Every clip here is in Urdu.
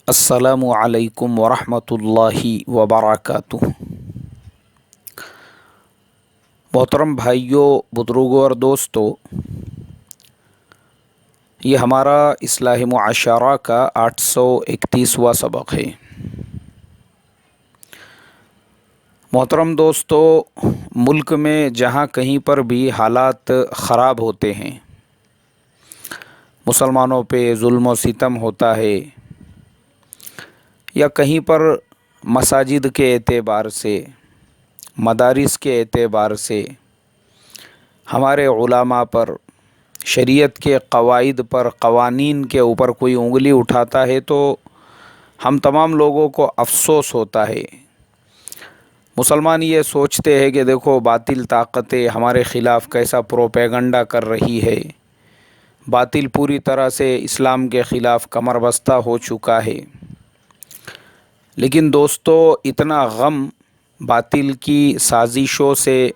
السلام علیکم ورحمۃ اللہ وبرکاتہ۔ محترم بھائیوں، بزرگوں اور دوستوں، یہ ہمارا اصلاح معاشرہ کا 831واں سبق ہے۔ محترم دوستوں، ملک میں جہاں کہیں پر بھی حالات خراب ہوتے ہیں، مسلمانوں پہ ظلم و ستم ہوتا ہے، یا کہیں پر مساجد کے اعتبار سے، مدارس کے اعتبار سے ہمارے علماء پر، شریعت کے قواعد پر، قوانین کے اوپر کوئی انگلی اٹھاتا ہے تو ہم تمام لوگوں کو افسوس ہوتا ہے۔ مسلمان یہ سوچتے ہیں کہ دیکھو باطل طاقتیں ہمارے خلاف کیسا پروپیگنڈا کر رہی ہے، باطل پوری طرح سے اسلام کے خلاف کمر بستہ ہو چکا ہے۔ لیکن دوستو، اتنا غم باطل کی سازشوں سے،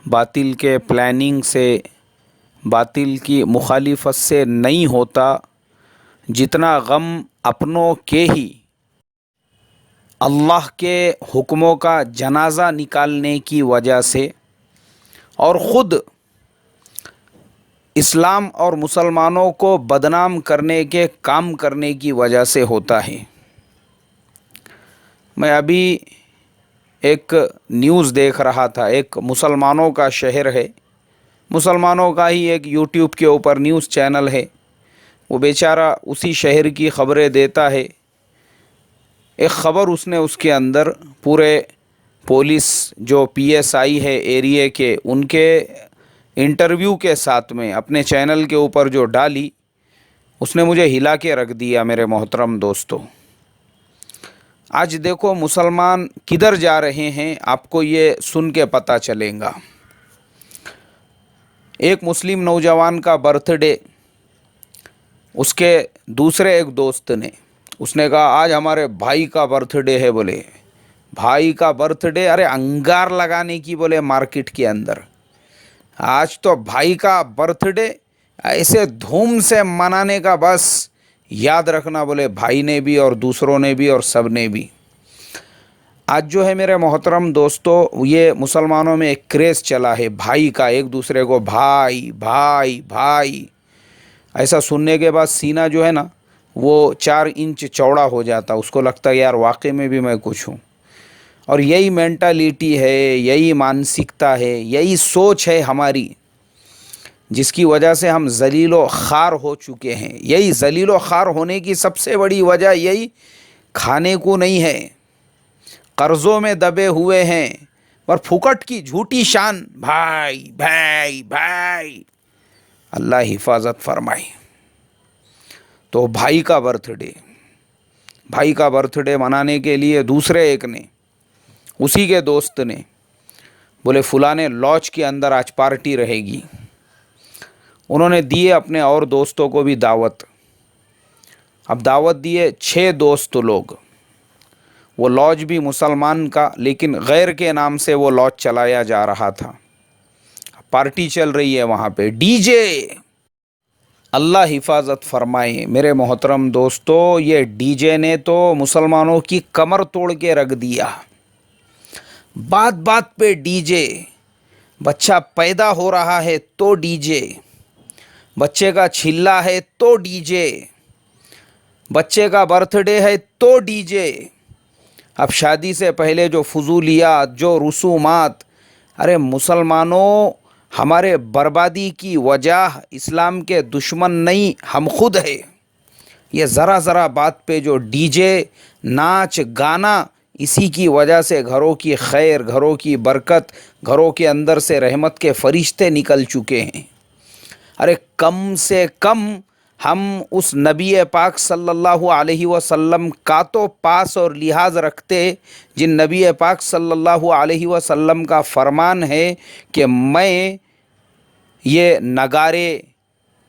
باطل کے پلاننگ سے، باطل کی مخالفت سے نہیں ہوتا جتنا غم اپنوں کے ہی اللہ کے حکموں کا جنازہ نکالنے کی وجہ سے اور خود اسلام اور مسلمانوں کو بدنام کرنے کے کام کرنے کی وجہ سے ہوتا ہے۔ میں ابھی ایک نیوز دیکھ رہا تھا، ایک مسلمانوں کا شہر ہے، مسلمانوں کا ہی ایک یوٹیوب کے اوپر نیوز چینل ہے، وہ بیچارہ اسی شہر کی خبریں دیتا ہے۔ ایک خبر اس نے اس کے اندر پورے پولیس جو پی ایس آئی ہے ایریے کے، ان کے انٹرویو کے ساتھ میں اپنے چینل کے اوپر جو ڈالی، اس نے مجھے ہلا کے رکھ دیا میرے محترم دوستو۔ آج دیکھو مسلمان کدھر جا رہے ہیں، آپ کو یہ سن کے پتہ چلے گا۔ ایک مسلم نوجوان کا برتھ ڈے، اس کے دوسرے ایک دوست نے، اس نے کہا آج ہمارے بھائی کا برتھ ڈے ہے۔ بولے بھائی کا برتھ ڈے، ارے انگار لگانے کی بولے مارکیٹ کے اندر، آج تو بھائی کا برتھ ڈے ایسے دھوم سے منانے کا، بس یاد رکھنا بولے بھائی نے بھی اور دوسروں نے بھی اور سب نے بھی۔ آج جو ہے میرے محترم دوستو، یہ مسلمانوں میں ایک کریز چلا ہے بھائی کا، ایک دوسرے کو بھائی بھائی بھائی، ایسا سننے کے بعد سینہ جو ہے نا وہ 4 انچ چوڑا ہو جاتا، اس کو لگتا ہے یار واقعی میں بھی میں کچھ ہوں۔ اور یہی مینٹالیٹی ہے، یہی مانسکتا ہے، یہی سوچ ہے ہماری، جس کی وجہ سے ہم ذلیل و خوار ہو چکے ہیں۔ یہی ذلیل و خوار ہونے کی سب سے بڑی وجہ یہی کھانے کو نہیں ہے، قرضوں میں دبے ہوئے ہیں، اور پھکٹ کی جھوٹی شان بھائی بھائی بھائی، اللہ حفاظت فرمائے۔ تو بھائی کا برتھ ڈے منانے کے لیے دوسرے ایک نے، اسی کے دوست نے، بولے فلاں لاج کے اندر آج پارٹی رہے گی۔ انہوں نے دیے اپنے اور دوستوں کو بھی دعوت۔ اب دعوت دیے 6 دوست لوگ، وہ لاج بھی مسلمان کا لیکن غیر کے نام سے وہ لاج چلایا جا رہا تھا۔ پارٹی چل رہی ہے وہاں پہ، ڈی جے، اللہ حفاظت فرمائے میرے محترم دوستو، یہ ڈی جے نے تو مسلمانوں کی کمر توڑ کے رکھ دیا۔ بات بات پہ ڈی جے، بچہ پیدا ہو رہا ہے تو ڈی جے، بچے کا چھلا ہے تو ڈی جے، بچے کا برتھ ڈے ہے تو ڈی جے۔ اب شادی سے پہلے جو فضولیات، جو رسومات، ارے مسلمانوں، ہمارے بربادی کی وجہ اسلام کے دشمن نہیں، ہم خود ہے۔ یہ ذرا ذرا بات پہ جو ڈی جے، ناچ گانا، اسی کی وجہ سے گھروں کی خیر، گھروں کی برکت، گھروں کے اندر سے رحمت کے فرشتے نکل چکے ہیں۔ ارے کم سے کم ہم اس نبی پاک صلی اللہ علیہ وسلم کا تو پاس اور لحاظ رکھتے، جن نبی پاک صلی اللہ علیہ وسلم کا فرمان ہے کہ میں یہ نگارے،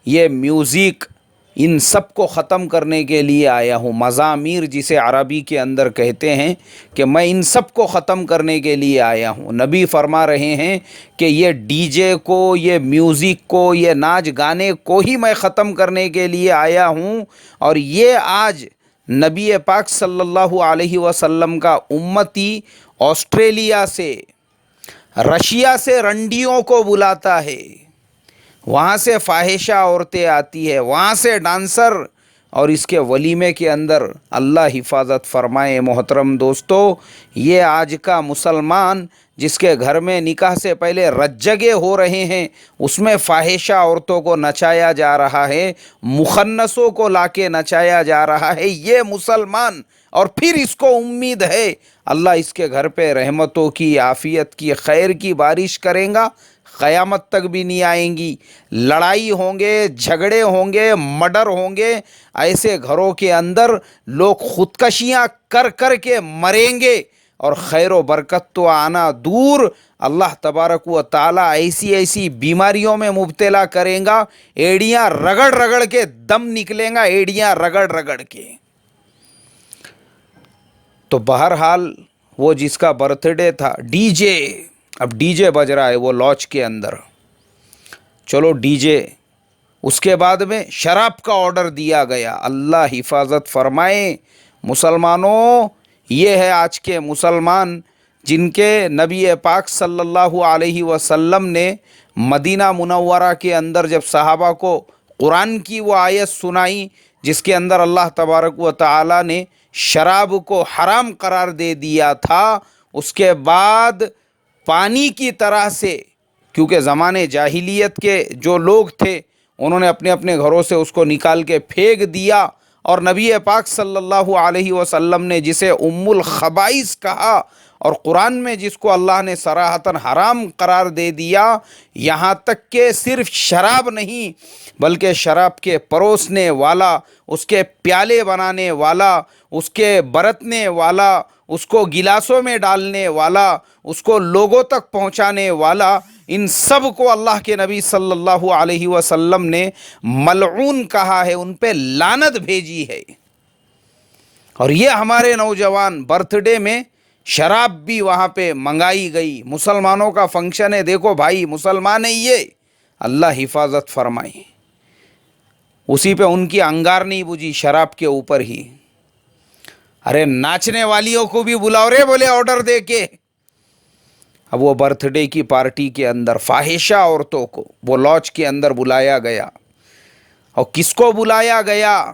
یہ میوزک، ان سب کو ختم کرنے کے لیے آیا ہوں۔ مزامیر جسے عربی کے اندر کہتے ہیں، کہ میں ان سب کو ختم کرنے کے لیے آیا ہوں۔ نبی فرما رہے ہیں کہ یہ ڈی جے کو، یہ میوزک کو، یہ ناچ گانے کو ہی میں ختم کرنے کے لیے آیا ہوں۔ اور یہ آج نبی پاک صلی اللہ علیہ وسلم کا امتی آسٹریلیا سے، رشیا سے رنڈیوں کو بلاتا ہے، وہاں سے فاحشہ عورتیں آتی ہے، وہاں سے ڈانسر، اور اس کے ولیمے کے اندر اللہ حفاظت فرمائے۔ محترم دوستو، یہ آج کا مسلمان جس کے گھر میں نکاح سے پہلے رجگے ہو رہے ہیں، اس میں فاحشہ عورتوں کو نچایا جا رہا ہے، مخنثوں کو لا کے نچایا جا رہا ہے، یہ مسلمان، اور پھر اس کو امید ہے اللہ اس کے گھر پہ رحمتوں کی، عافیت کی، خیر کی بارش کریں گا، قیامت تک بھی نہیں آئیں گی۔ لڑائی ہوں گے، جھگڑے ہوں گے، مرڈر ہوں گے، ایسے گھروں کے اندر لوگ خودکشیاں کر کر کے مریں گے، اور خیر و برکت تو آنا دور، اللہ تبارک و تعالیٰ ایسی ایسی بیماریوں میں مبتلا کریں گا، ایڑیاں رگڑ رگڑ کے دم نکلیں گا، ایڑیاں رگڑ رگڑ کے۔ تو بہرحال وہ جس کا برتھ ڈے تھا، ڈی جے، اب ڈی جے بج رہا ہے وہ لاج کے اندر، چلو ڈی جے، اس کے بعد میں شراب کا آرڈر دیا گیا۔ اللہ حفاظت فرمائے مسلمانوں، یہ ہے آج کے مسلمان جن کے نبی پاک صلی اللہ علیہ وسلم نے مدینہ منورہ کے اندر جب صحابہ کو قرآن کی وہ آیت سنائی جس کے اندر اللہ تبارک و تعالی نے شراب کو حرام قرار دے دیا تھا، اس کے بعد پانی کی طرح سے، کیونکہ زمانے جاہلیت کے جو لوگ تھے انہوں نے اپنے اپنے گھروں سے اس کو نکال کے پھینک دیا، اور نبی پاک صلی اللہ علیہ وسلم نے جسے ام الخبائث کہا، اور قرآن میں جس کو اللہ نے صراحتاً حرام قرار دے دیا، یہاں تک کہ صرف شراب نہیں بلکہ شراب کے پروسنے والا، اس کے پیالے بنانے والا، اس کے برتنے والا، اس کو گلاسوں میں ڈالنے والا، اس کو لوگوں تک پہنچانے والا، ان سب کو اللہ کے نبی صلی اللہ علیہ وسلم نے ملعون کہا ہے، ان پہ لعنت بھیجی ہے۔ اور یہ ہمارے نوجوان برتھ ڈے میں شراب بھی وہاں پہ منگائی گئی، مسلمانوں کا فنکشن ہے، دیکھو بھائی مسلمان ہے یہ، اللہ حفاظت فرمائے۔ اسی پہ ان کی انگار نہیں بجھی، شراب کے اوپر ہی۔ ارے ناچنے والیوں کو بھی بلاؤ رے، بولے آرڈر دے کے۔ اب وہ برتھ ڈے کی پارٹی کے اندر فاحشہ عورتوں کو وہ لاج کے اندر بلایا گیا، اور کس کو بلایا گیا؟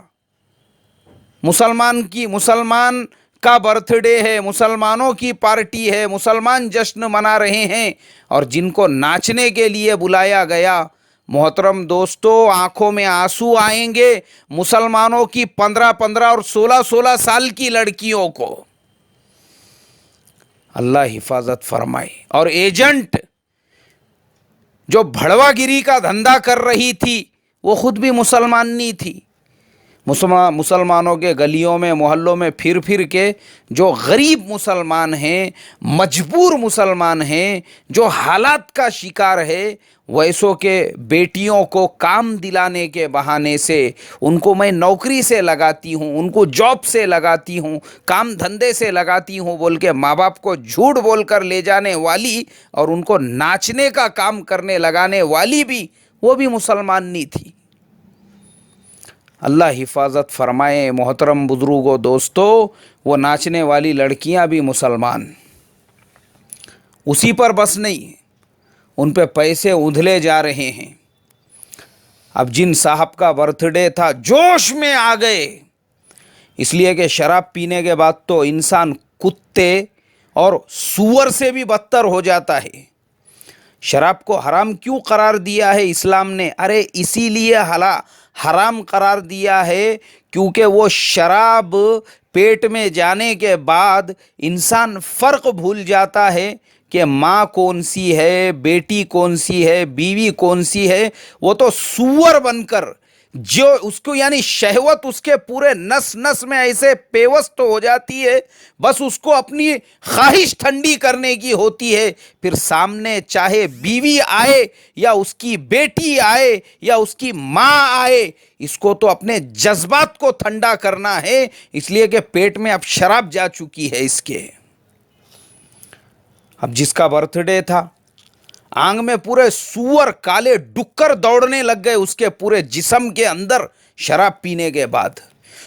مسلمان کا برتھ ڈے ہے، مسلمانوں کی پارٹی ہے، مسلمان جشن منا رہے ہیں، اور جن کو ناچنے کے لیے بلایا گیا، محترم دوستو آنکھوں میں آنسو آئیں گے مسلمانوں کی 15 اور 16 سال کی لڑکیوں کو، اللہ حفاظت فرمائے۔ اور ایجنٹ جو بھڑوا گیری کا دھندا کر رہی تھی وہ خود بھی مسلمان نہیں تھی، مسلمانوں کے گلیوں میں محلوں میں پھر پھر کے جو غریب مسلمان ہیں، مجبور مسلمان ہیں، جو حالات کا شکار ہے، ویسوں کے بیٹیوں کو کام دلانے کے بہانے سے ان کو میں نوکری سے لگاتی ہوں، ان کو جاب سے لگاتی ہوں، کام دھندے سے لگاتی ہوں بول کے ماں باپ کو جھوٹ بول کر لے جانے والی، اور ان کو ناچنے کا کام کرنے لگانے والی بھی، وہ بھی مسلمان نہیں تھی۔ اللہ حفاظت فرمائے محترم بزرگوں، دوستو، وہ ناچنے والی لڑکیاں بھی مسلمان۔ اسی پر بس نہیں، ان پہ پیسے اندھلے جا رہے ہیں۔ اب جن صاحب کا برتھ ڈے تھا جوش میں آ گئے، اس لیے کہ شراب پینے کے بعد تو انسان کتے اور سور سے بھی بدتر ہو جاتا ہے۔ شراب کو حرام کیوں قرار دیا ہے اسلام نے؟ ارے اسی لیے حرام قرار دیا ہے کیونکہ وہ شراب پیٹ میں جانے کے بعد انسان فرق بھول جاتا ہے کہ ماں کون سی ہے، بیٹی کون سی ہے، بیوی کون سی ہے، وہ تو سور بن کر جو اس کو یعنی شہوت اس کے پورے نس نس میں ایسے پیوست ہو جاتی ہے، بس اس کو اپنی خواہش ٹھنڈی کرنے کی ہوتی ہے، پھر سامنے چاہے بیوی آئے یا اس کی بیٹی آئے یا اس کی ماں آئے، اس کو تو اپنے جذبات کو ٹھنڈا کرنا ہے، اس لیے کہ پیٹ میں اب شراب جا چکی ہے اس کے۔ اب جس کا برتھ ڈے تھا، آنگ میں پورے سور کالے ڈکر دوڑنے لگ گئے اس کے پورے جسم کے اندر شراب پینے کے بعد۔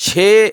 6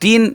3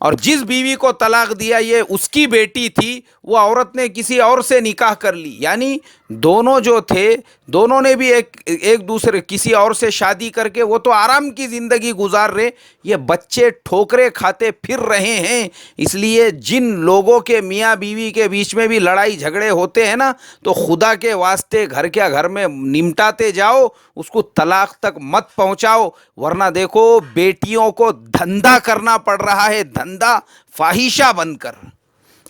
اور جس بیوی کو طلاق دیا یہ اس کی بیٹی تھی، وہ عورت نے کسی اور سے نکاح کر لی، یعنی دونوں جو تھے دونوں نے بھی ایک دوسرے کسی اور سے شادی کر کے وہ تو آرام کی زندگی گزار رہے، یہ بچے ٹھوکرے کھاتے پھر رہے ہیں۔ اس لیے جن لوگوں کے میاں بیوی کے بیچ میں بھی لڑائی جھگڑے ہوتے ہیں نا، تو خدا کے واسطے گھر میں نمٹاتے جاؤ، اس کو طلاق تک مت پہنچاؤ، ورنہ دیکھو بیٹیوں کو دھندا کرنا پڑ رہا ہے، دھندا فاحشہ بن کر۔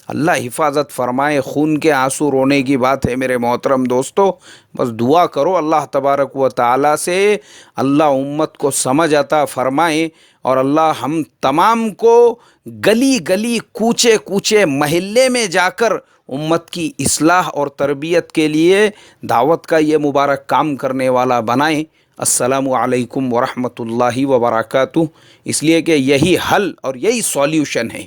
اللہ حفاظت فرمائے، خون کے آنسو رونے کی بات ہے میرے محترم دوستو۔ بس دعا کرو اللہ تبارک و تعالیٰ سے، اللہ امت کو سمجھ عطا فرمائے، اور اللہ ہم تمام کو گلی گلی کوچے کوچے محلے میں جا کر امت کی اصلاح اور تربیت کے لیے دعوت کا یہ مبارک کام کرنے والا بنائیں۔ السلام علیکم ورحمۃ اللہ وبرکاتہ۔ اس لیے کہ یہی حل اور یہی سولیوشن ہے۔